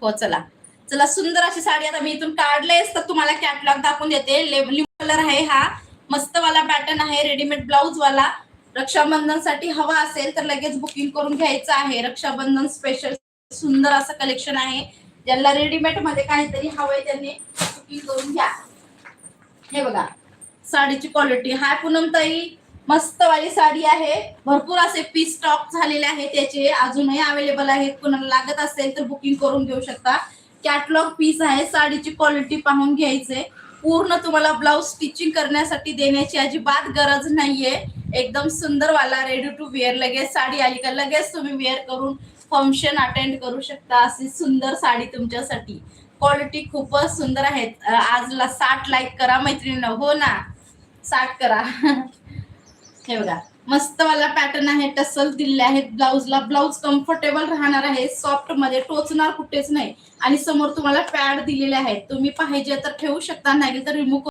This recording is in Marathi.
हो चला चला, सुंदर अशी साडी आता मी इथून काढलेस तर तुम्हाला कॅटलॉग दाखवून देते. लिंबू कलर आहे हा, मस्त वाला पॅटर्न आहे, रेडीमेड ब्लाउज वाला. रक्षाबंधनसाठी हवा असेल तर लगेच बुकिंग करून घ्यायचं आहे. रक्षाबंधन स्पेशल सुंदर असं कलेक्शन आहे. ज्यांना रेडीमेड मध्ये काहीतरी हवंय त्यांनी बुकिंग करून घ्या. हे बघा साडीची क्वालिटी. हाय पूनमताई, मस्त वाली साडी आहे. भरपूर असे पीस स्टॉक झालेले आहे त्याचे, अजूनही अवेलेबल आहेत. कुणाला लागत असेल तर बुकिंग करून घेऊ शकता. कॅटलॉग पीस आहे. साडीची क्वालिटी पाहून घ्यायचे. पूर्ण तुम्हाला ब्लाउज स्टिचिंग करण्यासाठी देण्याची अजिबात गरज नाहीये. एकदम सुंदर वाला रेडी टू वेअर. लगेच साडी आली का लगेच तुम्ही वेअर करून फंक्शन अटेंड करू शकता. अशी सुंदर साडी तुमच्यासाठी. क्वालिटी खूपच सुंदर आहेत. आजला 60 लाईक करा मैत्रिणींनो. हो ना, 60 करा. हे बघा मस्त वाला पॅटर्न आहे. टसल दिलेले आहेत ब्लाउजला. ब्लाउज कम्फर्टेबल राहणार आहे, सॉफ्ट मध्ये, टोचणार कुठेच नाही. आणि समोर तुम्हाला पॅड दिलेले आहेत. तुम्ही पाहिजे तर ठेवू शकता, नाही तर रिमूव्ह